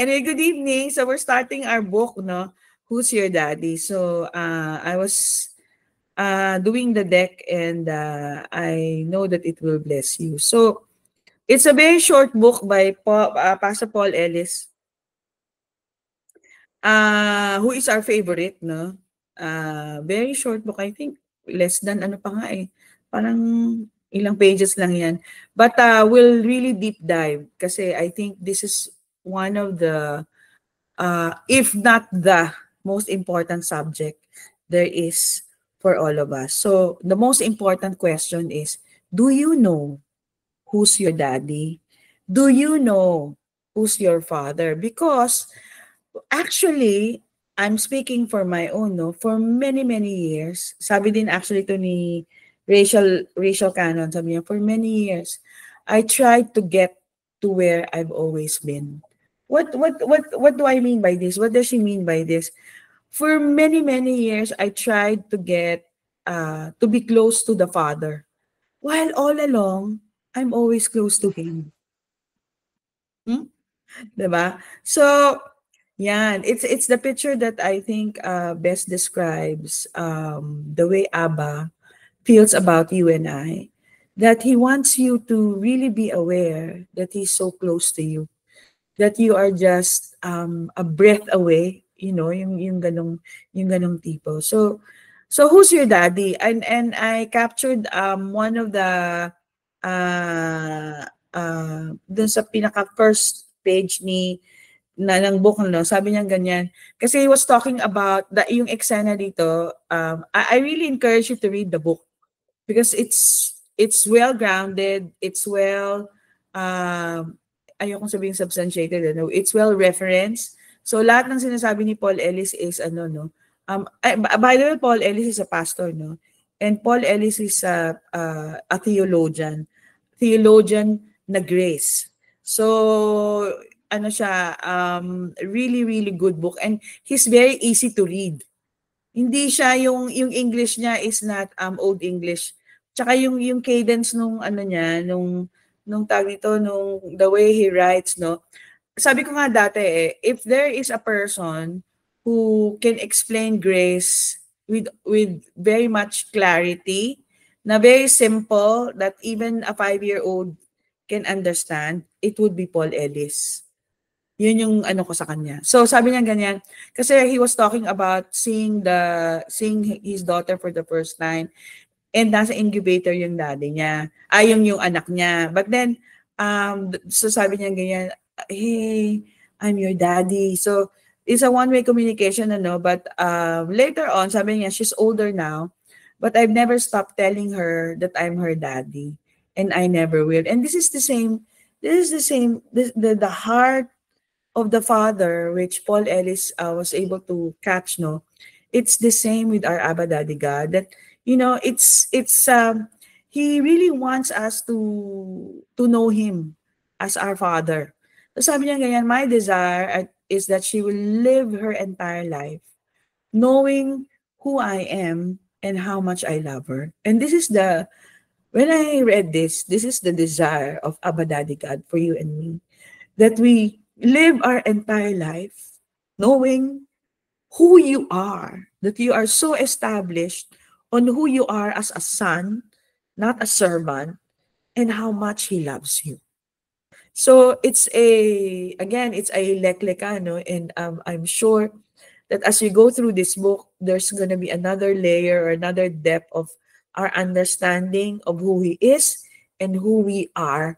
Anyway, good evening. So we're starting our book, no? Who's Your Daddy? So I was doing the deck and I know that it will bless you. So it's a very short book by Pastor Paul Ellis, who is our favorite, no? Very short book. I think less than ano pa nga eh. Parang ilang pages lang yan. But we'll really deep dive kasi I think this is one of the if not the most important subject there is for all of us. So the most important question is, do you know who's your daddy? Do you know who's your father? Because actually, I'm speaking for my own, no? For many, many years, sabi din actually to ni Rachel Cannon, sabi niya, for many years, I tried to get to where I've always been. What do I mean by this? What does she mean by this? For many, many years, I tried to get to be close to the Father. While all along, I'm always close to Him. Hmm? Diba? So, yan. It's the picture that I think best describes the way Abba feels about you and I. That He wants you to really be aware that He's so close to you. That you are just a breath away, you know, yung ganong tipo. So who's your daddy? And I captured one of the dun sa pinaka first page ng book, no, sabi niya ganyan. Kasi he was talking about yung eksena dito. I really encourage you to read the book because it's well grounded, it's well ayokong sabihin substantiated, ano, it's well referenced. So lahat ng sinasabi ni Paul Ellis is ano, no. By the way, Paul Ellis is a pastor, no. And Paul Ellis is a theologian na grace. So ano siya, really really good book and he's very easy to read. Hindi siya yung English niya is not old English. Tsaka yung cadence nung ano niya, nung tawag nito, nung the way he writes, no. Sabi ko nga dati if there is a person who can explain grace with very much clarity, na very simple that even a 5-year-old can understand, it would be Paul Ellis. Yun yung ano ko sa kanya. So sabi niya ganyan, kasi he was talking about seeing his daughter for the first time and nasa incubator yung daddy niya, yung anak niya. But then, so sabi niya ganyan, hey, I'm your daddy. So it's a one-way communication, ano, but later on, sabi niya, she's older now, but I've never stopped telling her that I'm her daddy and I never will. And this is the same, the heart of the Father, which Paul Ellis was able to catch, no, it's the same with our Abba Daddy God. That you know, He really wants us to know Him as our Father. So sabi niya ganyan, my desire is that she will live her entire life knowing who I am and how much I love her. And this is when I read this is the desire of Abba Daddy God for you and me, that we live our entire life knowing who you are, that you are so established on who you are as a son, not a servant, and how much He loves you. So it's a lekleka, no? And I'm sure that as we go through this book, there's going to be another layer or another depth of our understanding of who He is and who we are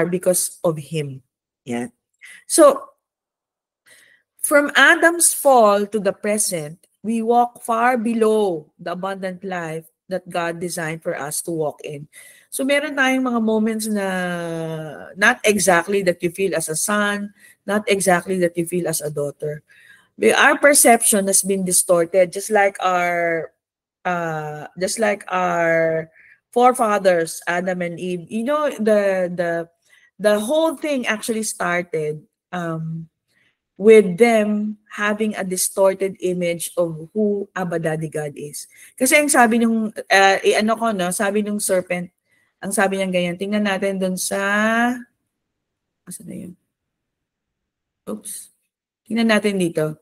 because of Him. Yeah. So from Adam's fall to the present, we walk far below the abundant life that God designed for us to walk in. So meron tayong mga moments na not exactly that you feel as a son, not exactly that you feel as a daughter. But our perception has been distorted, just like our forefathers, Adam and Eve. You know, the whole thing actually started with them having a distorted image of who Abba Daddy God is. Kasi ang sabi nung, sabi nung serpent, ang sabi niya ganyan, tingnan natin dun sa, asa na yun? Oops. Tingnan natin dito.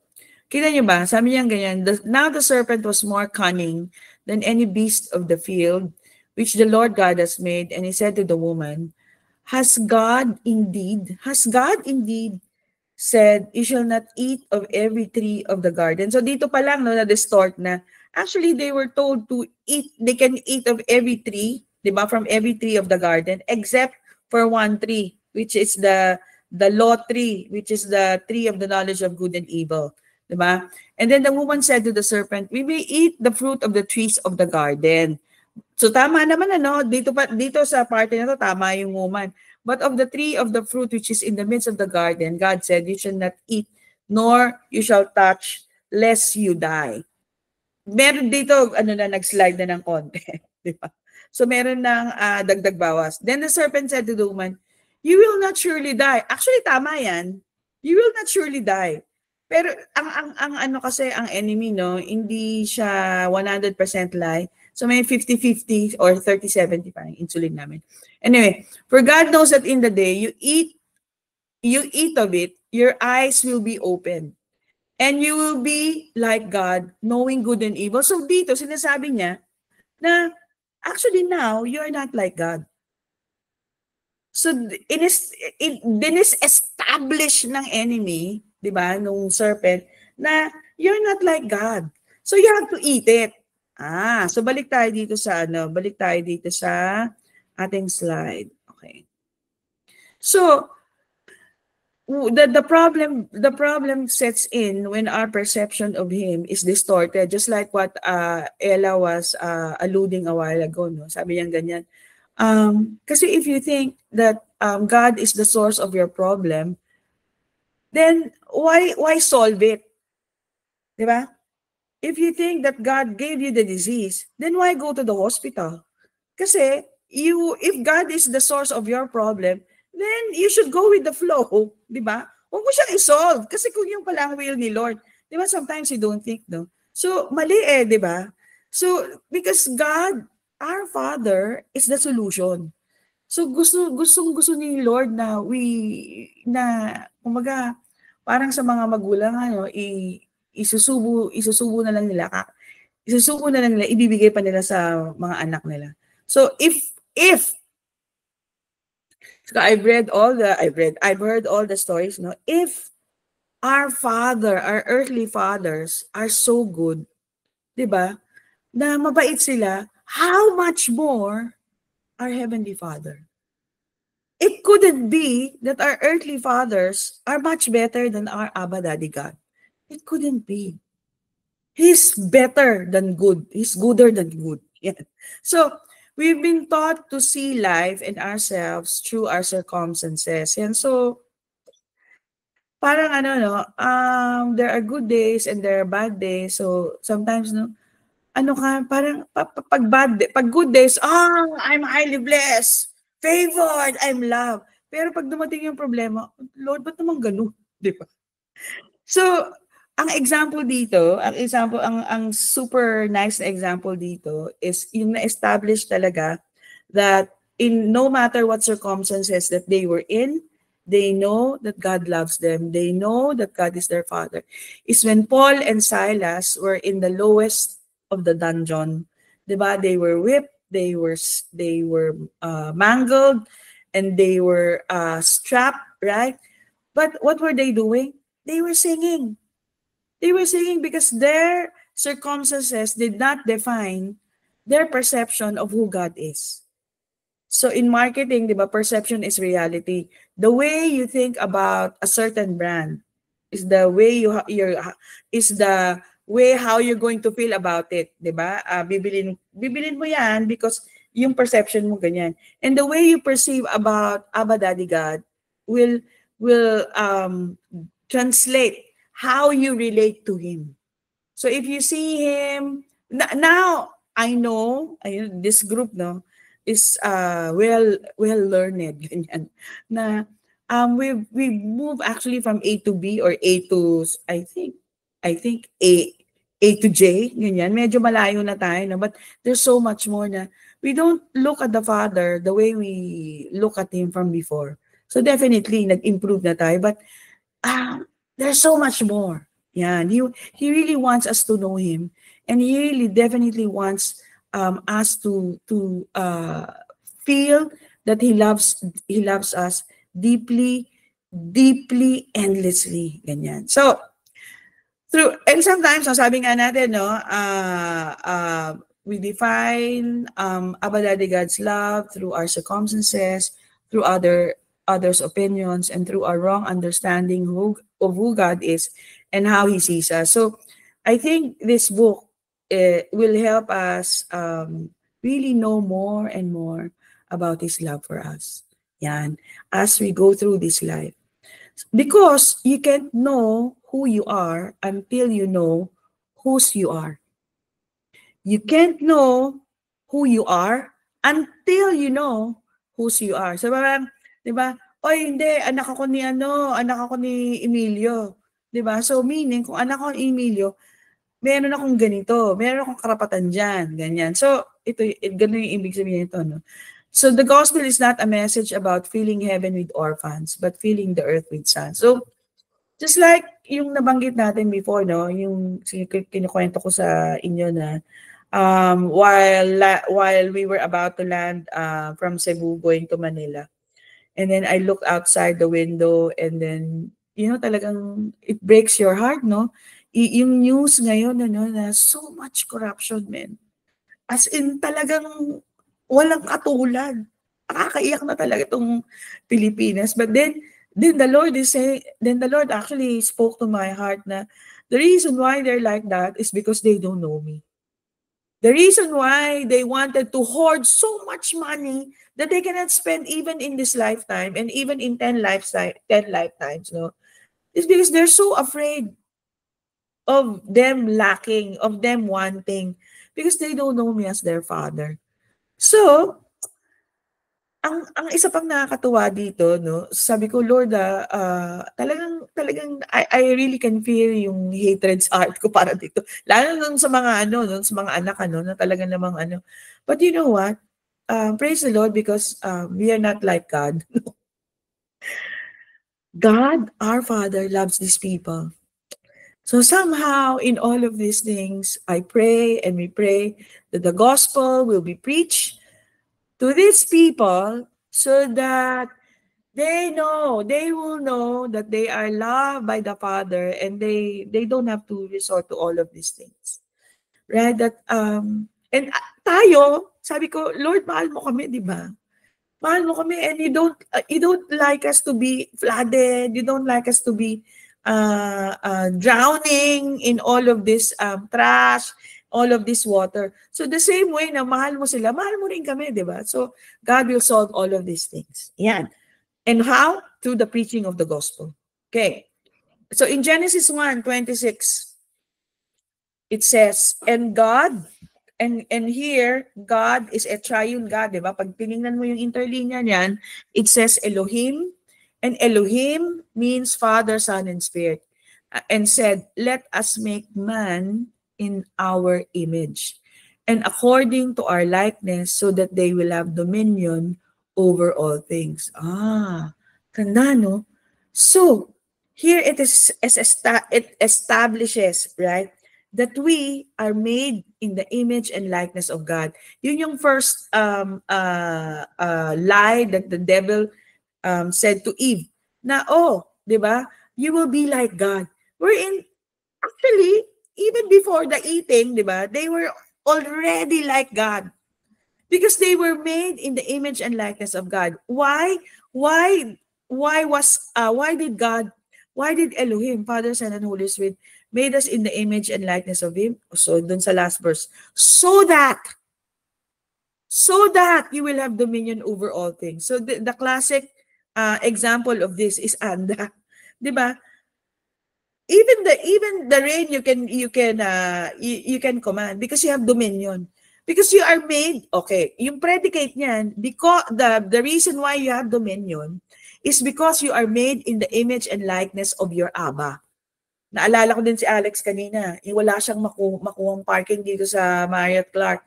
Kita niyo ba? Sabi niya ganyan, now the serpent was more cunning than any beast of the field which the Lord God has made. And he said to the woman, has God indeed said, you shall not eat of every tree of the garden? So dito pa lang, no, na-distort na. Actually, they were told to eat, they can eat of every tree, di ba, from every tree of the garden, except for one tree, which is the law tree, which is the tree of the knowledge of good and evil. Diba? And then the woman said to the serpent, we may eat the fruit of the trees of the garden. So tama naman ano, dito sa parte na to, tama yung woman. But of the tree of the fruit which is in the midst of the garden, God said, you shall not eat, nor you shall touch, lest you die. Meron dito, nag-slide na ng konti. Diba? So meron ng dagdag bawas. Then the serpent said to the woman, you will not surely die. Actually, tama yan. You will not surely die. Pero ang kasi ang enemy, no, hindi siya 100% lie. So may 50-50 or 30-70 parang insulin namin. Anyway, for God knows that in the day you eat of it, your eyes will be open. And you will be like God, knowing good and evil. So dito, sinasabi niya na actually now, you are not like God. So establish ng enemy, di ba, nung serpent, na you're not like God. So you have to eat it. So balik tayo dito sa ating slide. Okay. So the problem sets in when our perception of him is distorted, just like what Ella was alluding a while ago, no? Sabi niya ganyan. Kasi if you think that God is the source of your problem, then why solve it? Diba? If you think that God gave you the disease, then why go to the hospital? Kasi if God is the source of your problem, then you should go with the flow, diba? Huwag mo siyang i-solve. Kasi kung yung pala ang will ni Lord, diba, sometimes you don't think, no? So, mali diba? So, because God, our Father, is the solution. So, gusto ni Lord na kumaga, parang sa mga magulang, isusubo na lang nila, ibibigay pa nila sa mga anak nila. So, I've heard all the stories, no? If our earthly fathers are so good, diba, na mabait sila, how much more our Heavenly Father? It couldn't be that our earthly fathers are much better than our Abba Daddy God. It couldn't be. He's better than good. He's gooder than good. Yeah. So, we've been taught to see life and ourselves through our circumstances. And so, parang there are good days and there are bad days. So, sometimes, no, parang pag good days, I'm highly blessed, favored, I'm loved. Pero pag dumating yung problema, Lord, ba't naman ganun? Di ba? So, ang super nice na example dito is yung na-establish talaga that in no matter what circumstances that they were in, they know that God loves them. They know that God is their Father. Is when Paul and Silas were in the lowest of the dungeon, diba? They were whipped, they were mangled, and they were strapped, right? But what were they doing? They were singing. They were singing because their circumstances did not define their perception of who God is. So in marketing, diba, perception is reality. The way you think about a certain brand is the way how you're going to feel about it, diba? Bibilin mo yan because yung perception mo ganyan. And the way you perceive about Abba Daddy God will translate how you relate to him. So if you see him now, I know this group, no, is well learned, ganyan, na we move actually from A to B or A to I think A to J, ganyan. Medyo malayo na tayo, no? But there's so much more na we don't look at the Father the way we look at him from before. So definitely nag-improve na tayo, but there's so much more. Yeah, he really wants us to know him, and he really definitely wants us to feel that he loves us deeply, deeply, endlessly. Ganyan. So through, and sometimes, sabi nga natin, no, we define Abba Daddy God's love through our circumstances, through others' opinions, and through our wrong understanding of who God is and how He sees us. So, I think this book will help us really know more and more about His love for us. Yan, as we go through this life. Because you can't know who you are until you know whose you are. You can't know who you are until you know whose you are. So parang, 'di ba? Oy, hindi, anak ako ni anak ako ni Emilio. 'Di ba? So meaning, kung anak ko ni Emilio, meron akong ganito, meron akong karapatan diyan, ganyan. So ganun yung ibig sabihin nito, no? So the gospel is not a message about filling heaven with orphans, but filling the earth with sons. So just like yung nabanggit natin before, no, yung kinukwento ko sa inyo na while we were about to land from Cebu going to Manila, and then I looked outside the window, and then talagang it breaks your heart, no? Yung news ngayon, ano, na so much corruption, man. As in, talagang walang katulad. Nakakaiyak na talaga itong Pilipinas. But then the Lord actually spoke to my heart na the reason why they're like that is because they don't know me. The reason why they wanted to hoard so much money that they cannot spend even in this lifetime and even in 10 lifetimes, no, is because they're so afraid of them lacking, of them wanting, because they don't know me as their father. So, ang isa pang nakakatuwa dito, no, sabi ko, Lord, talagang I really can feel yung hatred sa heart ko para dito. Lalo nun sa mga sa mga anak, na talagang namang But you know what? Praise the Lord, because we are not like God. God, our Father, loves these people. So somehow, in all of these things, I pray and we pray that the gospel will be preached to these people so that they will know that they are loved by the Father, and they don't have to resort to all of these things. Right? That and tayo, sabi ko, Lord, mahal mo kami, di ba? Mahal mo kami, and you don't like us to be flooded. You don't like us to be drowning in all of this trash, all of this water. So the same way na mahal mo sila, mahal mo rin kami, di ba? So God will solve all of these things. Yan. And how? Through the preaching of the gospel. Okay. So in Genesis 1:26, it says, and God, and here, God is a triune God, di ba? Pag tinignan mo yung interlinear niyan, it says Elohim, and Elohim means Father, Son, and Spirit. And said, let us make man in our image, and according to our likeness, so that they will have dominion over all things. Ganda, no? So, here it establishes, right, that we are made in the image and likeness of God. Yun yung first lie that the devil said to Eve. Na, di ba? You will be like God. Actually, even before the eating, di ba? They were already like God. Because they were made in the image and likeness of God. Why did Elohim, Father, Son, and Holy Spirit made us in the image and likeness of Him? So, dun sa last verse, so that you will have dominion over all things. So, the classic example of this is Anda, di ba? Even the rain you can command because you have dominion. Because you are made, okay, yung predicate niyan, because the reason why you have dominion is because you are made in the image and likeness of your Abba. Naalala ko din si Alex kanina, yung wala siyang makuhang parking dito sa Marriott Clark.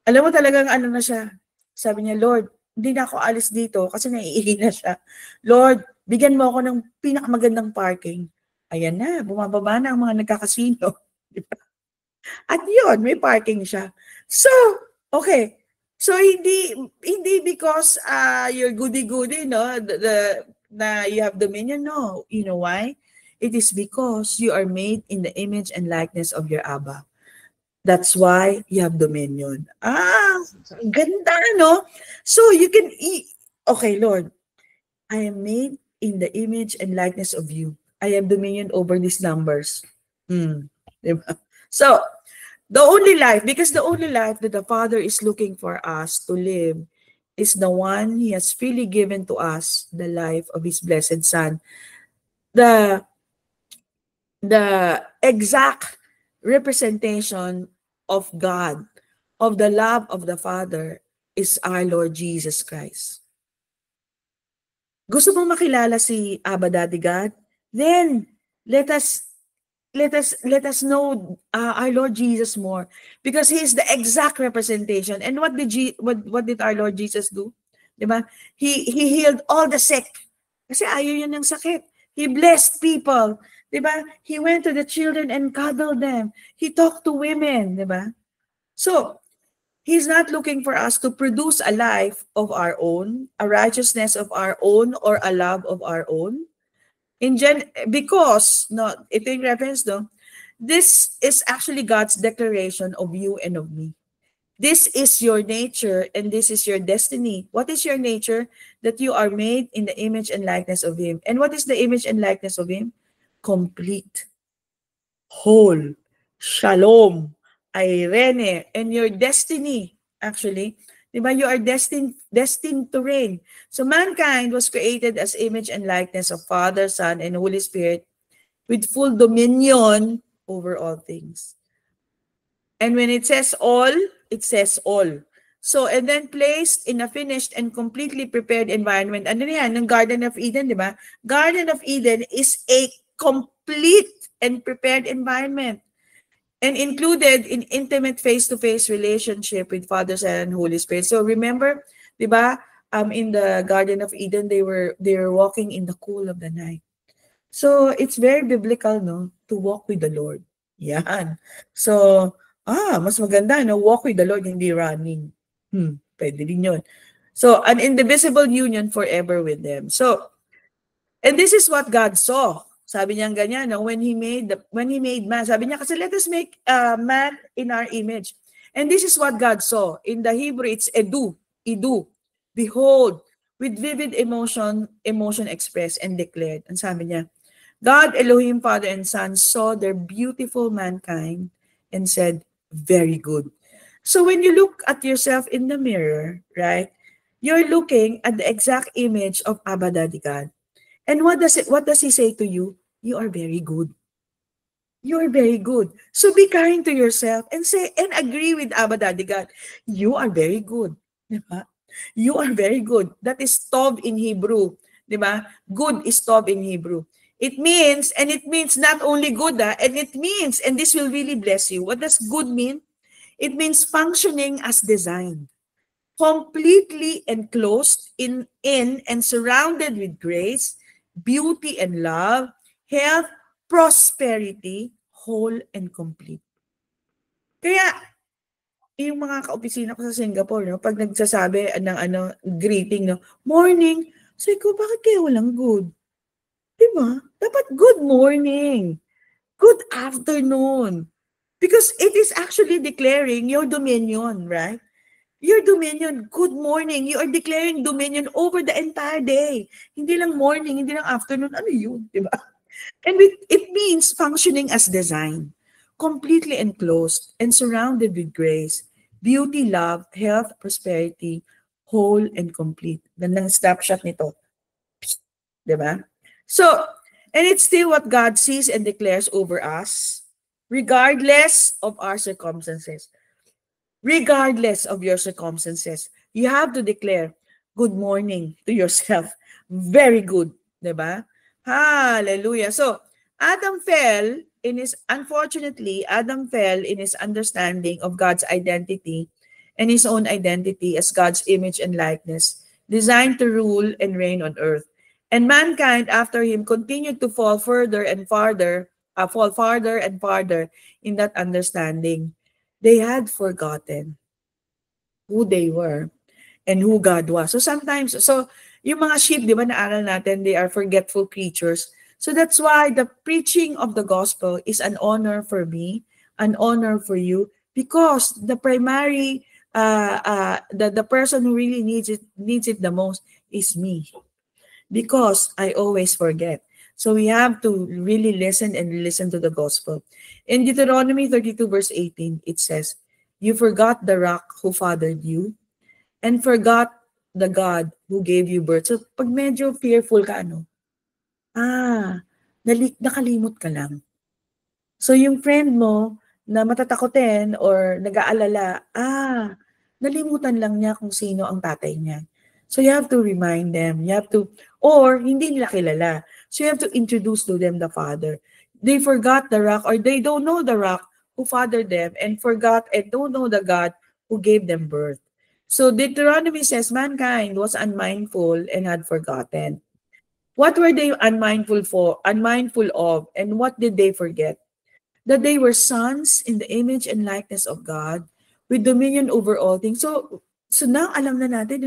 Alam mo talagang na siya, sabi niya, Lord, hindi na ako alis dito kasi naiihi na siya. Lord, bigyan mo ako ng pinakamagandang parking. Ayan na, bumababa na ang mga nagkakasino. At yun, may parking siya. So, okay. So, hindi because you're goody-goody, no? Na you have dominion, no. You know why? It is because you are made in the image and likeness of your Abba. That's why you have dominion. Ganda, no? So, you can okay, Lord, I am made in the image and likeness of you. I have dominion over these numbers. Diba? So, the only life, because the only life that the Father is looking for us to live is the one He has freely given to us, the life of His blessed Son. The exact representation of God, of the love of the Father, is our Lord Jesus Christ. Gusto mong makilala si Abba Daddy God? Then let us know our Lord Jesus more, because He is the exact representation. And what did our Lord Jesus do? Diba? He healed all the sick. Kasi ayaw yun ng sakit. He blessed people. Diba? He went to the children and cuddled them. He talked to women. Diba? So, He's not looking for us to produce a life of our own, a righteousness of our own, or a love of our own. Because, no, ito yung reference, no? This is actually God's declaration of you and of me. This is your nature and this is your destiny. What is your nature? That you are made in the image and likeness of Him. And what is the image and likeness of Him? Complete, whole, shalom, Irene, and your destiny, actually. Diba? You are destined to reign. So mankind was created as image and likeness of Father, Son, and Holy Spirit with full dominion over all things. And when it says all, it says all. So, and then placed in a finished and completely prepared environment. Ano yan? Ng Garden of Eden, di ba? Garden of Eden is a complete and prepared environment, and included in intimate face-to-face relationship with Father, Son, and Holy Spirit. So remember, di ba, in the Garden of Eden, they were walking in the cool of the night. So it's very biblical, no, to walk with the Lord. Yan. So, mas maganda, no, walk with the Lord, hindi running. Pwede din yun. So, an indivisible union forever with them. So, and this is what God saw. Sabi niya ganyan, no? when he made man, sabi niya kasi let us make man in our image. And this is what God saw. In the Hebrew, it's idu. Behold, with vivid emotion expressed and declared. And sabi niya, God, Elohim, Father, and Son saw their beautiful mankind and said, very good. So when you look at yourself in the mirror, right, you're looking at the exact image of Abba Daddy God. And what does He say to you? You are very good. You are very good. So be kind to yourself and say and agree with Abba Daddy God. You are very good. Diba? You are very good. That is tov in Hebrew. Diba? Good is tov in Hebrew. It means not only good, and it means, and this will really bless you. What does good mean? It means functioning as designed. Completely enclosed in and surrounded with grace, beauty and love, health, prosperity, whole and complete. Kaya, yung mga ka-opisina ko sa Singapore, no, pag nagsasabi ng greeting, no, morning, sabi ko, bakit kaya walang good? Diba? Dapat good morning, good afternoon. Because it is actually declaring your dominion, right? Your dominion, good morning. You are declaring dominion over the entire day. Hindi lang morning, hindi lang afternoon. Ano yun? Diba? And it means functioning as designed, completely enclosed and surrounded with grace, beauty, love, health, prosperity, whole and complete. Gandang snapshot nito. Diba? So, and it's still what God sees and declares over us, regardless of our circumstances. Regardless of your circumstances, you have to declare good morning to yourself. Very good, diba? Hallelujah. So, unfortunately, Adam fell in his understanding of God's identity and his own identity as God's image and likeness, designed to rule and reign on earth. And mankind after him continued to fall further and farther, fall farther and farther in that understanding. They had forgotten who they were and who God was. So sometimes, so yung mga sheep, di ba naaral natin, they are forgetful creatures. So that's why the preaching of the gospel is an honor for me, an honor for you, because the primary, the person who really needs it the most is me. Because I always forget. So we have to really listen and listen to the gospel. In Deuteronomy 32 verse 18, it says, "You forgot the rock who fathered you, and forgot the God who gave you birth." So pag medyo fearful ka, nakalimot ka lang. So yung friend mo na matatakotin or nag-aalala, nalimutan lang niya kung sino ang tatay niya. So you have to remind them, you have to, or hindi nila kilala. So you have to introduce to them the Father. They forgot the rock, or they don't know the rock who fathered them, and forgot and don't know the God who gave them birth. So Deuteronomy says mankind was unmindful and had forgotten. What were they unmindful of, and what did they forget? That they were sons in the image and likeness of God, with dominion over all things. So now alam na natin,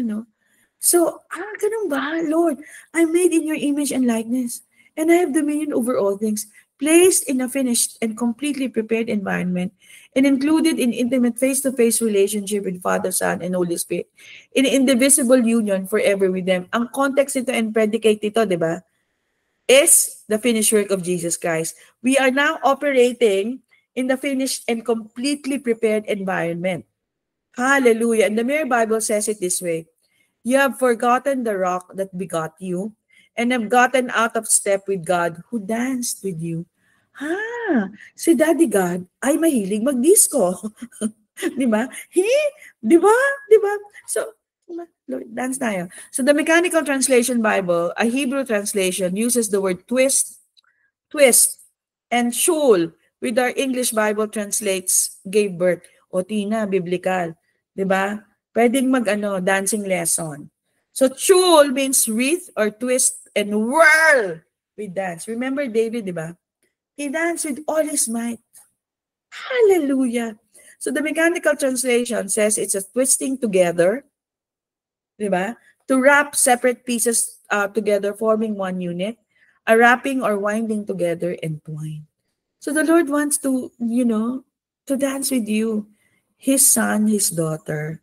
So, ganun ba, Lord? I'm made in your image and likeness, and I have dominion over all things, placed in a finished and completely prepared environment, and included in intimate face-to-face relationship with Father, Son, and Holy Spirit, in indivisible union forever with them. Ang context ito and predicate ito, di ba, is the finished work of Jesus Christ. We are now operating in the finished and completely prepared environment. Hallelujah. And the Mirror Bible says it this way: "You have forgotten the rock that begot you, and have gotten out of step with God who danced with you." Si Daddy God ay mahilig mag-disco. Di ba? Di ba? Di ba? So, Lord, dance tayo. So the Mechanical Translation Bible, a Hebrew translation, uses the word twist, and shul, with our English Bible translates gave birth. O Tina, biblical. Di ba? Pwedeng dancing lesson. So shul means wreath or twist, and whirl with dance. Remember David, di ba? He danced with all his might. Hallelujah. So the Mechanical Translation says it's a twisting together, di ba? To wrap separate pieces together, forming one unit, a wrapping or winding together and twine. So the Lord wants to, to dance with you, his son, his daughter.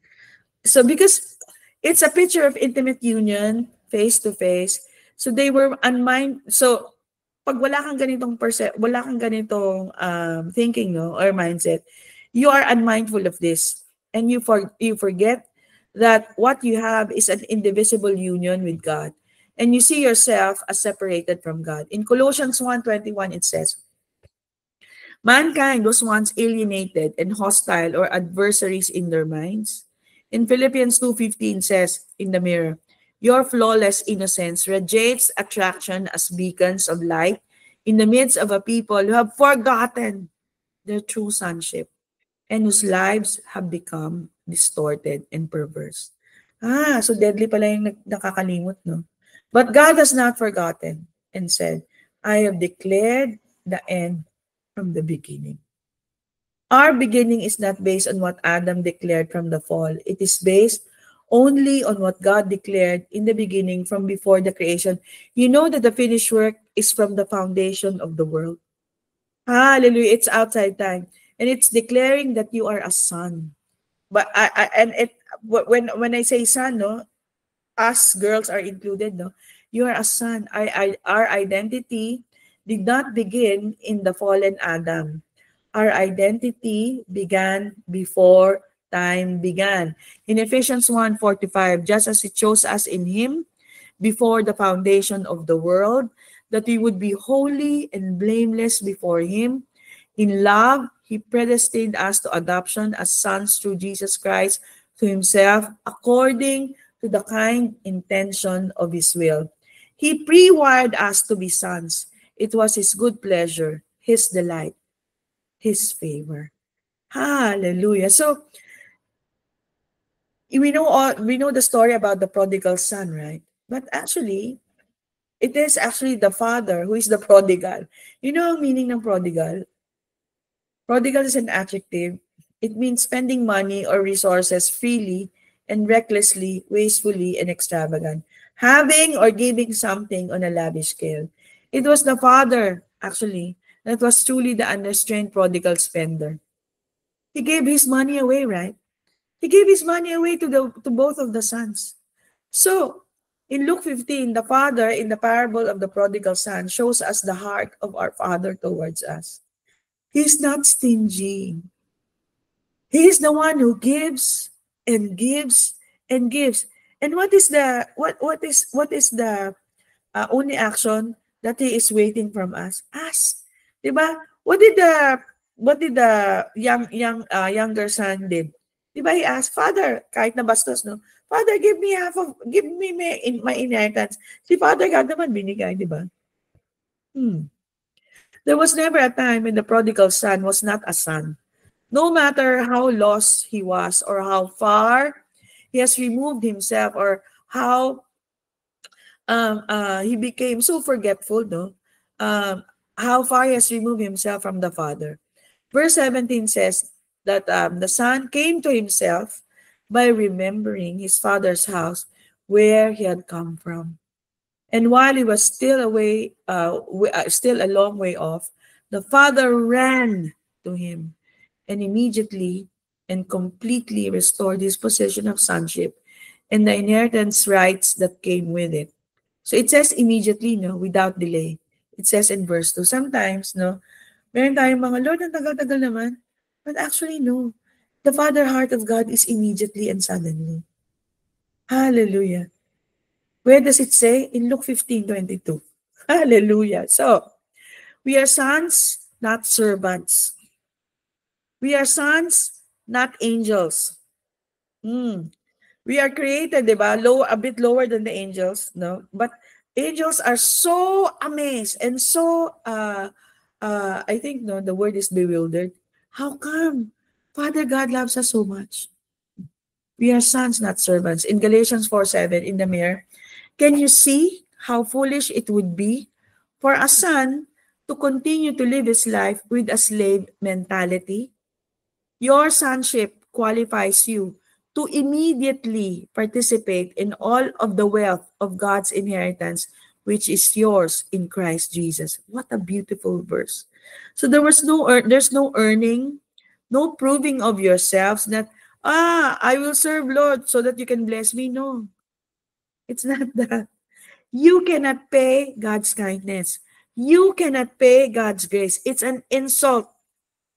So because it's a picture of intimate union, face to face. So they were so pag wala kang ganitong thinking, or mindset, you are unmindful of this, and you forget that what you have is an indivisible union with God, and you see yourself as separated from God. In Colossians 1:21 it says, "Mankind was once alienated and hostile or adversaries in their minds." In Philippians 2:15 says in the Mirror, "Your flawless innocence radiates attraction as beacons of light in the midst of a people who have forgotten their true sonship and whose lives have become distorted and perverse." So deadly pala yung nakakalimot, no? But God has not forgotten and said, "I have declared the end from the beginning." Our beginning is not based on what Adam declared from the fall. It is based only on what God declared in the beginning from before the creation. You know that the finished work is from the foundation of the world. Hallelujah. It's outside time. And it's declaring that you are a son. But when I say son, us girls are included, you are a son. Our identity did not begin in the fallen Adam. Our identity began before time began. In Ephesians 1:45, just as he chose us in him before the foundation of the world, that we would be holy and blameless before him. In love, he predestined us to adoption as sons through Jesus Christ to himself, according to the kind intention of his will. He pre-wired us to be sons. It was his good pleasure, his delight, his favor. Hallelujah. So we know the story about the prodigal son, right? But actually, It is actually the father who is the prodigal. You know ang meaning ng prodigal? Prodigal is an adjective. It means spending money or resources freely and recklessly, wastefully, and extravagant. Having or giving something on a lavish scale. It was the father, actually, that was truly the unrestrained prodigal spender. He gave his money away, right? He gave his money away to both of the sons. So, in Luke 15, the father in the parable of the prodigal son shows us the heart of our father towards us. He's not stingy. He is the one who gives and gives and gives. And what is the only action that he is waiting from us? Us. Diba? What did the younger son did? Diba he asked, Father, kahit na bastos, no? Father, give me my inheritance. Si Father God naman binigay, diba? There was never a time when the prodigal son was not a son. No matter how lost he was or how far he has removed himself or how he became so forgetful, no? How far he has removed himself from the Father. Verse 17 says that the son came to himself by remembering his father's house where he had come from. And while he was still still a long way off, the father ran to him and immediately and completely restored his position of sonship and the inheritance rights that came with it. So it says immediately, no, without delay. It says in verse 2. Sometimes, no, meron tayong mga, Lord, ang tagal-tagal naman. But actually, no. The Father heart of God is immediately and suddenly. Hallelujah. Where does it say? In Luke 15:22. Hallelujah. So, we are sons, not servants. We are sons, not angels. We are created, diba? A bit lower than the angels, no? But angels are so amazed and so, I think, no, the word is bewildered. How come? Father God loves us so much. We are sons, not servants. In Galatians 4:7, in the mirror, can you see how foolish it would be for a son to continue to live his life with a slave mentality? Your sonship qualifies you to immediately participate in all of the wealth of God's inheritance, which is yours in Christ Jesus. What a beautiful verse. So there's no earning, no proving of yourselves that, I will serve Lord so that you can bless me. No, it's not that. You cannot pay God's kindness. You cannot pay God's grace. It's an insult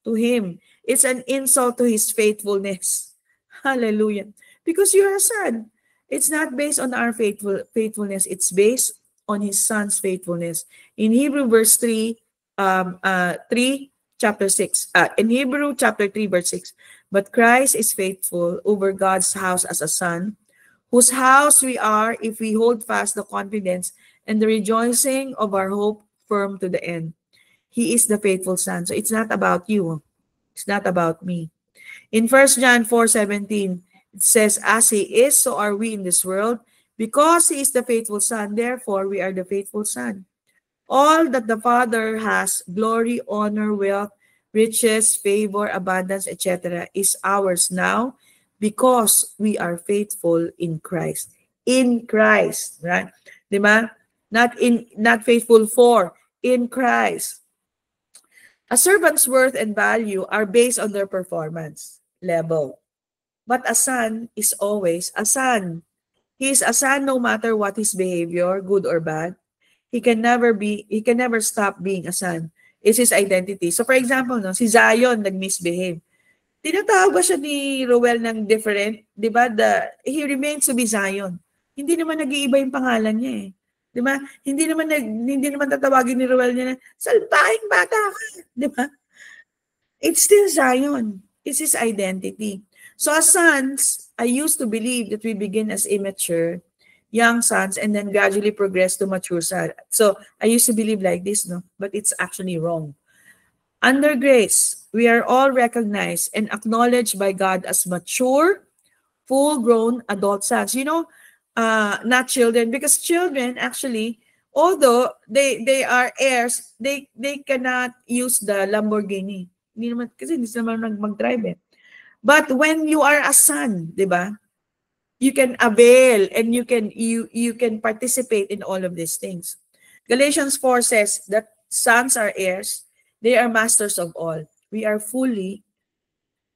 to Him. It's an insult to His faithfulness. Hallelujah. Because you're a son. It's not based on our faithfulness. It's based on His Son's faithfulness. In Hebrew verse 3, chapter 6. In Hebrew chapter 3, verse 6. But Christ is faithful over God's house as a son, whose house we are if we hold fast the confidence and the rejoicing of our hope firm to the end. He is the faithful son. So it's not about you. It's not about me. In 1 John 4:17, it says, as He is, so are we in this world. Because He is the faithful Son, therefore we are the faithful Son. All that the Father has, glory, honor, wealth, riches, favor, abundance, etc., is ours now because we are faithful in Christ. In Christ, right? Diba? Not faithful for, in Christ. A servant's worth and value are based on their performance level. But a son is always a son. He is a son no matter what his behavior, good or bad. He can never stop being a son. It's his identity. So for example, no, si Zion nag-misbehave. Tinatawag ba siya ni Roel ng different? Di ba? He remains to be Zion. Hindi naman nag-iiba yung pangalan niya eh. Di ba? Hindi naman tatawagin ni Roel niya na, salbaing bata ka. Di ba? It's still Zion. It's his identity. So as sons, I used to believe that we begin as immature, young sons, and then gradually progress to mature sons. So I used to believe like this, no? But it's actually wrong. Under grace, we are all recognized and acknowledged by God as mature, full-grown adult sons. You know, not children, because children actually Although they are heirs, they cannot use the Lamborghini. Hindi naman, kasi hindi naman mag-drive eh. But when you are a son, di ba? You can avail and you can participate in all of these things. Galatians 4 says that sons are heirs, they are masters of all. We are fully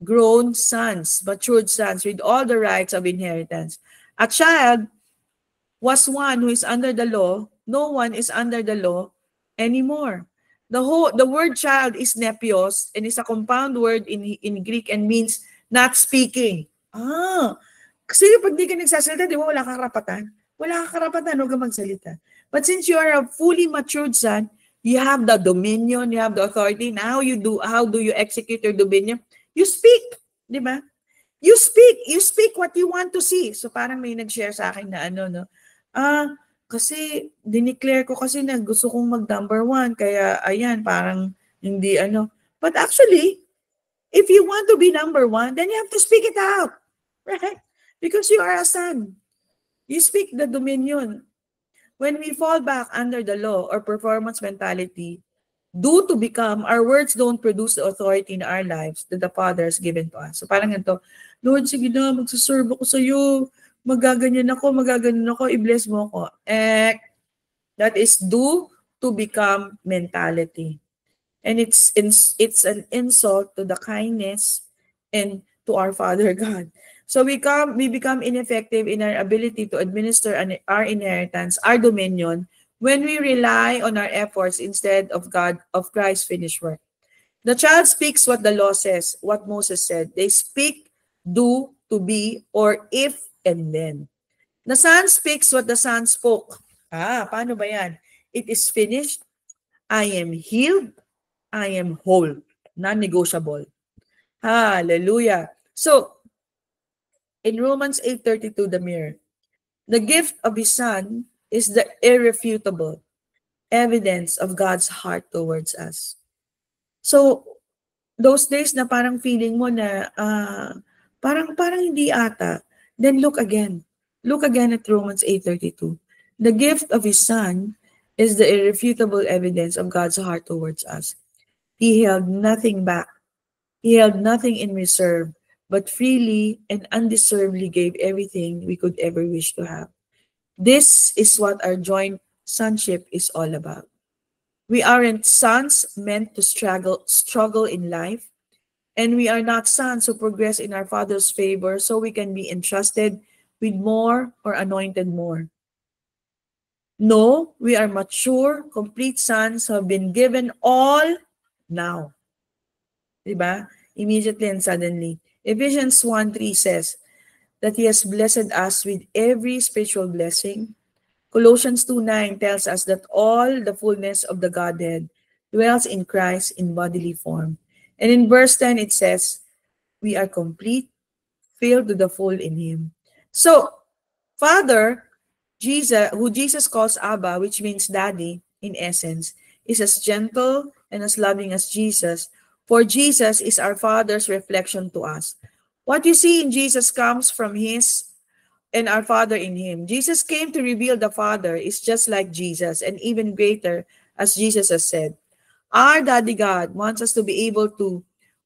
grown sons, matured sons with all the rights of inheritance. A child was one who is under the law. No one is under the law anymore. The word child is nepios and is a compound word in Greek and means not speaking. Kasi pag di ka nagsasalita, di ba wala kang karapatan? Wala kang karapatan, huwag kang magsalita. But since you are a fully matured son, you have the dominion, you have the authority. Now how do you execute your dominion? You speak, di ba? You speak what you want to see. So parang may nag-share sa akin na no? Kasi dineclare ko kasi na gusto kong mag-number 1, kaya ayan, parang hindi But actually, if you want to be number 1, then you have to speak it out, right? Because you are a son. You speak the dominion. When we fall back under the law or performance mentality, due to become, our words don't produce the authority in our lives that the Father has given to us. So parang ito, Lord, sige na, magsaserve ako sa iyo. Magaganyan ako, i-bless mo ako. That is due to become mentality. And it's an insult to the kindness and to our Father God. So we become ineffective in our ability to administer our inheritance, our dominion, when we rely on our efforts instead of Christ's finished work. The child speaks what the law says, what Moses said. They speak, do, to be, or if, and then. The son speaks what the son spoke. Paano ba yan? It is finished. I am healed. I am whole. Non-negotiable. Hallelujah. So, in Romans 8:32, the mirror, the gift of his son is the irrefutable evidence of God's heart towards us. So, those days na parang feeling mo na parang hindi ata, then look again. Look again at Romans 8:32. The gift of his son is the irrefutable evidence of God's heart towards us. He held nothing back. He held nothing in reserve, but freely and undeservedly gave everything we could ever wish to have. This is what our joint sonship is all about. We aren't sons meant to struggle in life, and we are not sons who progress in our Father's favor so we can be entrusted with more or anointed more. No, we are mature, complete sons who have been given all now. Diba? Immediately and suddenly. Ephesians 1:3 says that he has blessed us with every spiritual blessing. Colossians 2:9 tells us that all the fullness of the Godhead dwells in Christ in bodily form. And in verse 10 it says, we are complete, filled to the full in him. So, Father, Jesus, who Jesus calls Abba, which means daddy in essence, is as gentle and as loving as Jesus. For Jesus is our Father's reflection to us. What you see in Jesus comes from his and our Father in him. Jesus came to reveal the Father is just like Jesus and even greater, as Jesus has said. Our Daddy God wants us to be able to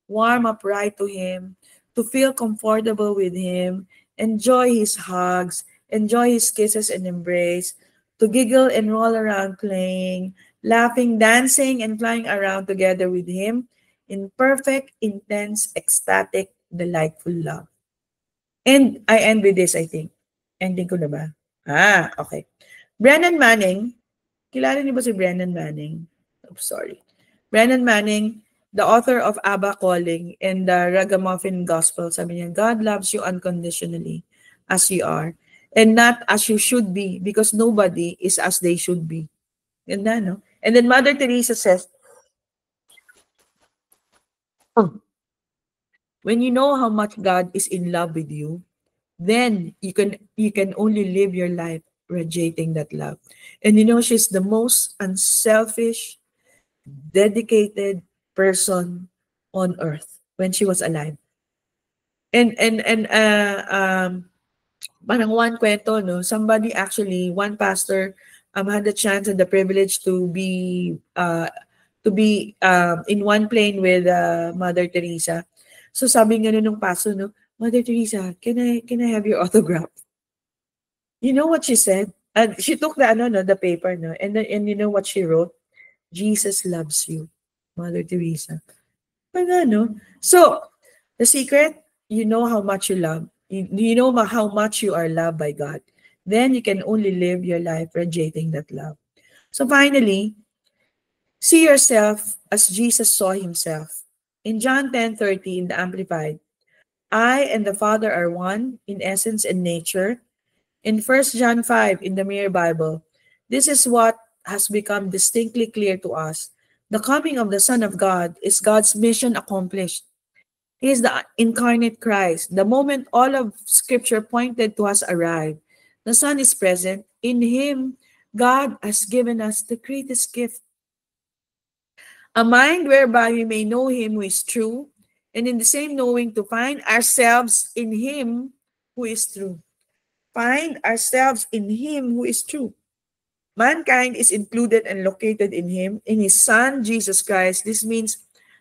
warm up right to him, to feel comfortable with him, enjoy his hugs, enjoy his kisses and embrace, to giggle and roll around playing, laughing, dancing, and flying around together with him in perfect, intense, ecstatic, delightful love. And I end with this, I think. Ending ko na ba? Okay. Brennan Manning, kilala niyo ba si Brennan Manning? Oh, sorry. Brennan Manning, the author of Abba Calling and the Ragamuffin Gospel, sabi niya, God loves you unconditionally as you are and not as you should be because nobody is as they should be. Ganda, no? And then Mother Teresa says, when you know how much God is in love with you, then you can only live your life radiating that love. And you know, she's the most unselfish, dedicated person on earth when she was alive. And parang one kwento, no, somebody actually, one pastor had the chance and the privilege to be in one plane with Mother Teresa. So sabi nga nung paso, no, Mother Teresa, can I have your autograph? You know what she said? And she took the paper, no, and you know what she wrote? Jesus loves you, Mother Teresa. No? So the secret, you know how much you love. You know how much you are loved by God. Then you can only live your life radiating that love. So finally, see yourself as Jesus saw himself. In John 10:30 in the Amplified, I and the Father are one in essence and nature. In 1 John 5 in the Mirror Bible, this is what has become distinctly clear to us. The coming of the Son of God is God's mission accomplished. He is the incarnate Christ. The moment all of Scripture pointed to us arrived, the Son is present. In Him, God has given us the greatest gift, a mind whereby we may know Him who is true, and in the same knowing to find ourselves in Him who is true. Find ourselves in Him who is true. Mankind is included and located in Him, in His Son, Jesus Christ. This means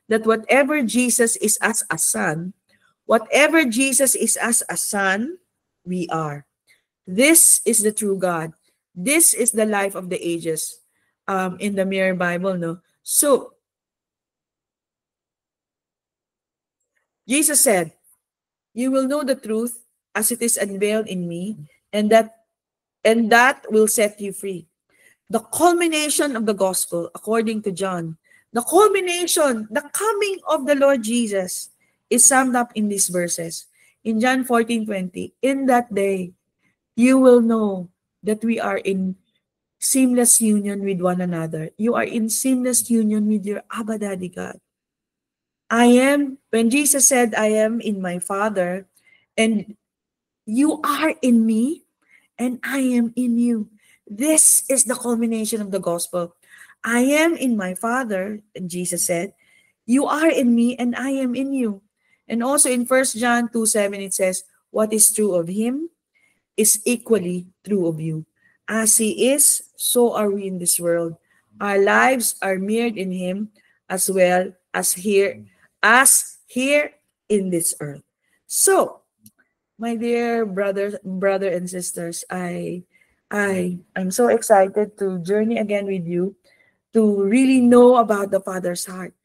that whatever Jesus is as a son, whatever Jesus is as a son, we are. This is the true God. This is the life of the ages in the Mirror Bible. No? So, Jesus said, you will know the truth as it is unveiled in me, and that will set you free. The culmination of the gospel, according to John, the culmination, the coming of the Lord Jesus is summed up in these verses. In John 14:20, in that day, you will know that we are in seamless union with one another. You are in seamless union with your Abba Daddy God. When Jesus said, I am in my Father, and you are in me, and I am in you. This is the culmination of the gospel. I am in my Father, and Jesus said, you are in me, and I am in you. And also in 1 John 2:7, it says, what is true of him is equally true of you. As he is, so are we in this world. Our lives are mirrored in him as well as here in this earth. So, my dear brother and sisters, I'm so excited to journey again with you, to really know about the Father's heart,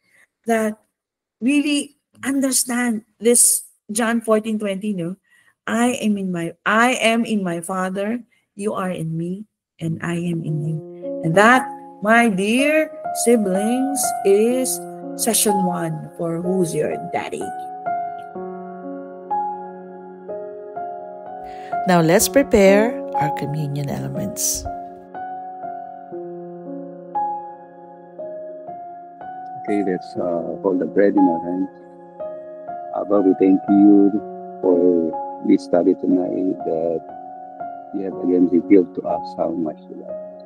that really understand this John 14:20, no? I am in my Father, you are in me, and I am in you. And that, my dear siblings, is session 1 for Who's Your Daddy. Now let's prepare our communion elements. Okay, let's hold the bread in our hands. Abba, we thank you for this study tonight, that you have again revealed to us how much you love us.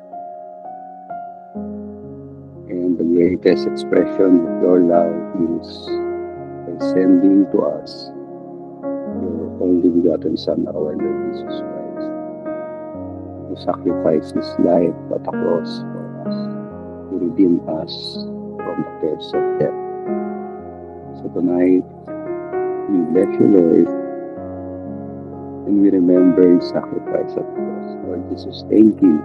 And the greatest expression of your love is by sending to us your only begotten Son, our Lord Jesus Christ, who sacrificed his life at the cross for us, to redeem us from the curse of death. So tonight, we bless you, Lord, and we remember his sacrifice at the cross. Lord Jesus, thank you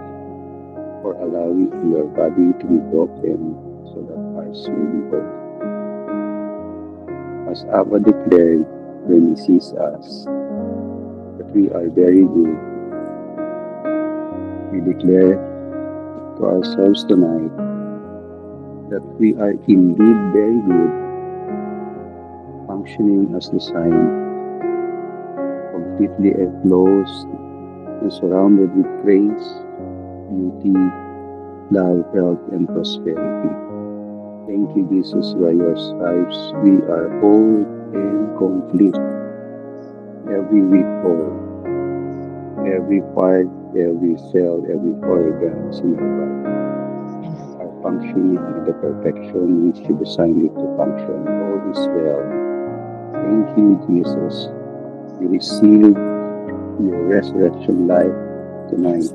for allowing your body to be broken so that ours may be whole. As Abba declared when he sees us, that we are very good, we declare to ourselves tonight that we are indeed very good, functioning as designed, completely enclosed and surrounded with grace, beauty, love, health, and prosperity. Thank you, Jesus, by your stripes we are whole and complete. Every week whole, every part, every cell, every organ in our body are functioning in the perfection which you designed it to function. All is well. Thank you, Jesus. We receive your resurrection life tonight.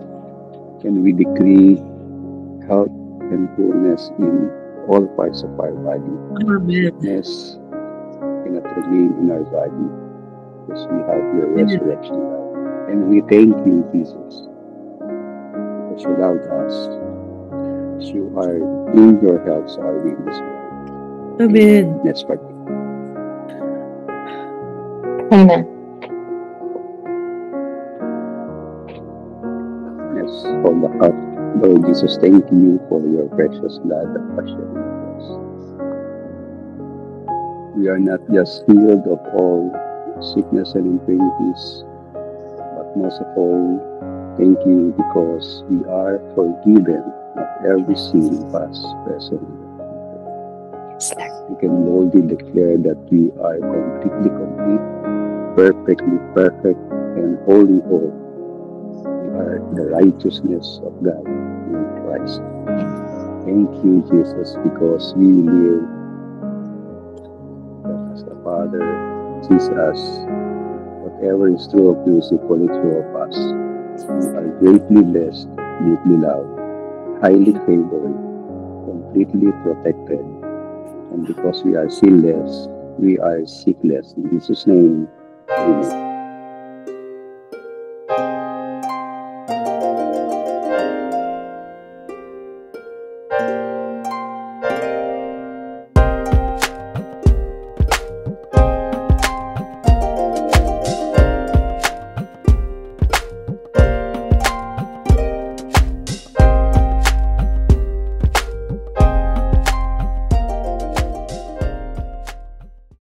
can we decree health and wholeness in all parts of our body. Amen. Sickness cannot remain in our body because we have your resurrection love. And we thank you, Jesus, because you loved us. As you are in your health, so are we in this world. Amen. Let's pray. Amen. Yes, from the heart, Lord Jesus, thank you for your precious blood that was shed on the cross. We are not just healed of all sickness and infirmities, but most of all, thank you because we are forgiven of every sin, past, present, and future. We can boldly declare that we are completely complete, perfectly perfect, and wholly whole. We are the righteousness of God in Christ. Thank you, Jesus, because we live that as the Father sees us, whatever is true of you is equally true of us. We are greatly blessed, deeply loved, highly favored, completely protected, and because we are sinless, we are sickless. In Jesus' name, amen.